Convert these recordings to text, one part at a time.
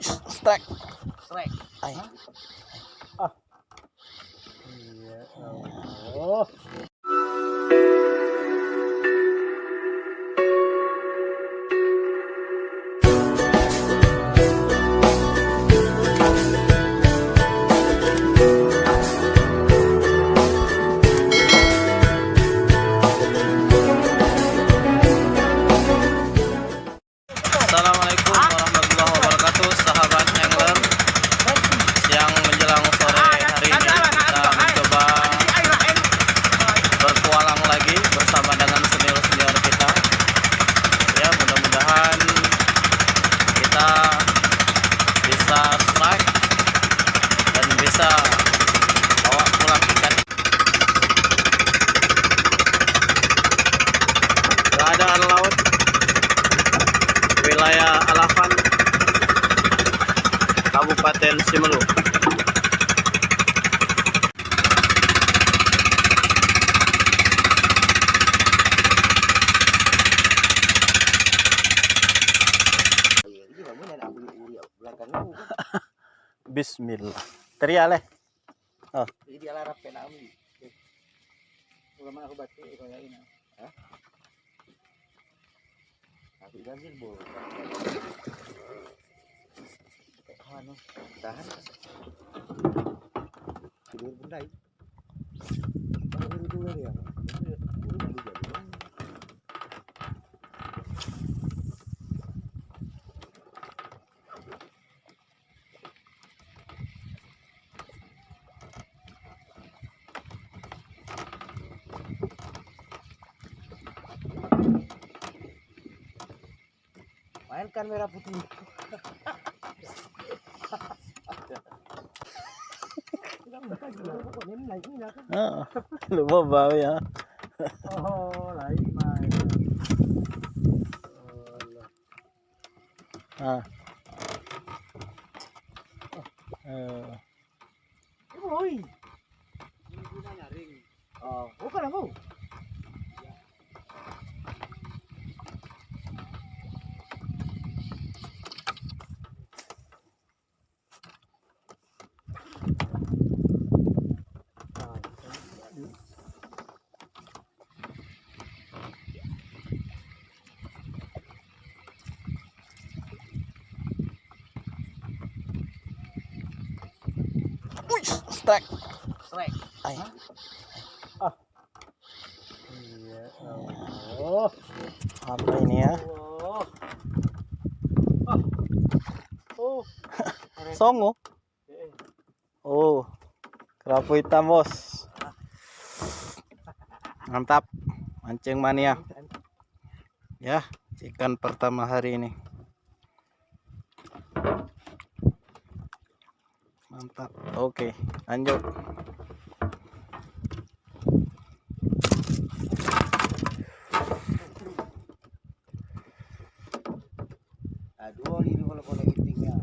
Strike. Strike. Ay. Ah. Iya. Oh. Assalamualaikum warahmatullahi wabarakatuh, sahabat angler. Yang menjelang sore hari ini kita mencoba bertualang lagi bersama dengan senior-senior kita. Ya, mudah-mudahan kita bisa strike dan bisa bawa pulang ikan. Keadaan laut wilayah Alafan, Kabupaten Simelu. Bismillah. Teriak leh. Oh. Jadi alarap pena amli. Ulama aku baca kayak ini. Hah? Aku ganjil bol. Anu, tahan. Tidur bundai. Tidur dulu ya. Mainkan merah putih. Lupa bawa ya. Oh, lain main. Ah. Oi. Ini nyaring. Oh, bukan aku. Strike. Strike. Ay. Ah. Iya. Oh. Apa ini ya? Oh. Ah. Oh. Songo. Oh. Kerapu hitam, bos. Mantap. Mancing mania. Ya, ikan pertama hari ini. Mantap. Oke, lanjut. Aduh, ini kalau itingnya.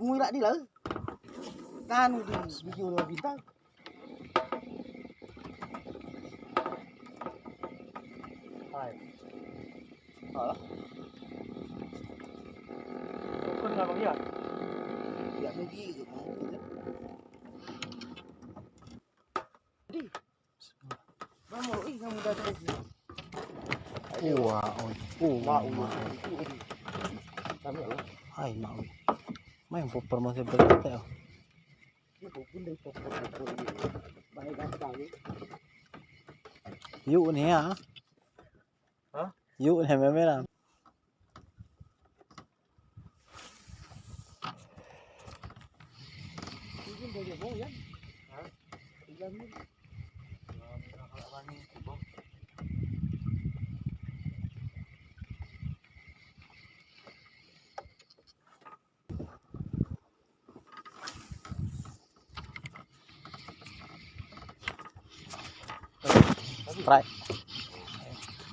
Muirak di lah. Kan di video lo bintang. Hai. Halo. Bukan enggak dia. Ya mugi gitu. Jadi. Kamu kamu datang sini. Wah, Mau. Kami lo. Hai, mau. Main popper masih berkata. Ini pun dari popper ini. Baik sekali. Yuk nih ya. Hah? Yuk nih memang. Ini dari bawah ya. Hah? Ini. strike.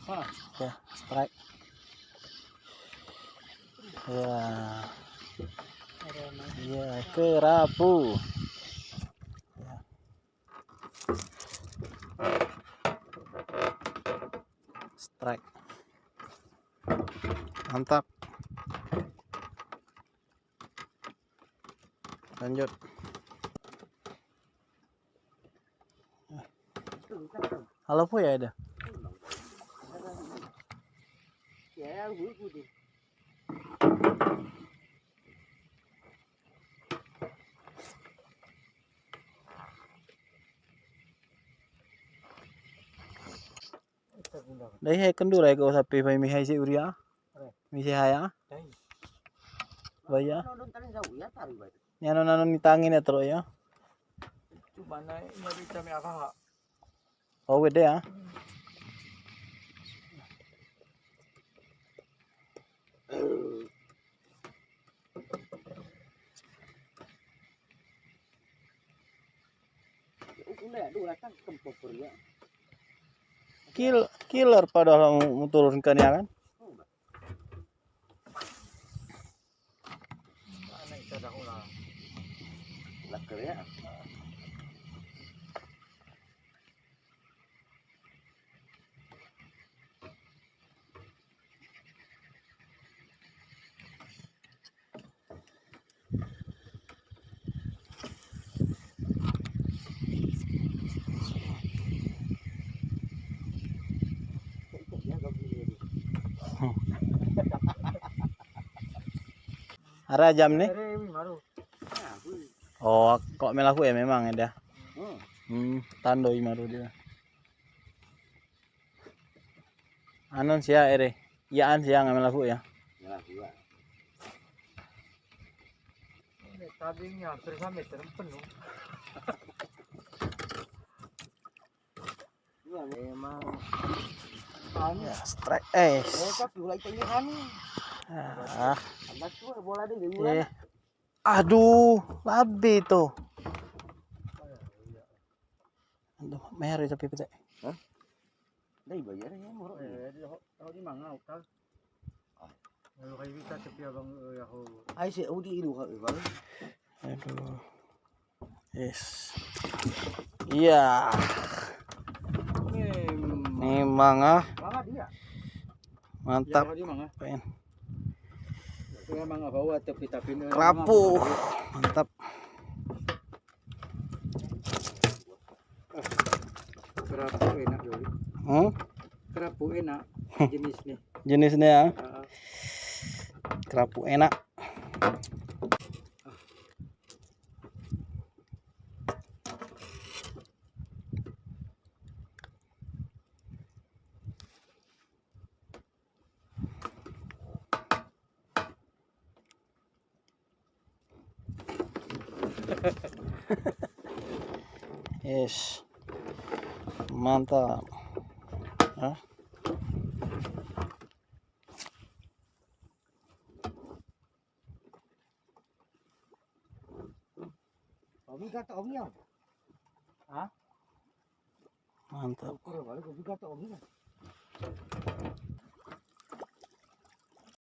Ah. Ya, strike. Ya. Ya, kerapu. Ya. Strike. Mantap. Lanjut. Halo po ya ada. Ya, gue tuh. Đấy hay cân đu này cậu thập phải mì hay chịu đi á. Mì hay hay á. Vậy á. Nhà nó ditangin ya terus ya. Cuma nyari kami apa? Oh gede ya. Killer padahal mau turunkan ya kan. Laker ya. Ada jam nih. Oh, kok melaku ya memang ada. Tando imaru dia. Anon siya ere. Iyaan siya nga melaku ya. Tadinya hampir 1 meter penuh. Emang Ya, strike. Ah. Aduh, labi tuh. Aduh, mer tapi pete. Hah? Đây bayar ya murah. Di mana utang? Kalau kayak kita tapi abang ya ho. Ai sẽ đi đủ hỡi vâng. Aduh. Yes. Iya. Nih manga. Manga dia. Mantap. Ya, manga. Pengen. Itu manga bawa tapi Kerapu. Mantap. Kerapu enak Joli. Kerapu enak jenisnya. Jenisnya ya. Kerapu enak. Yes. Mantap. Hah? Omi kata Omi ya? Hah? Mantap. Ukur balik Omi kata Omi ya?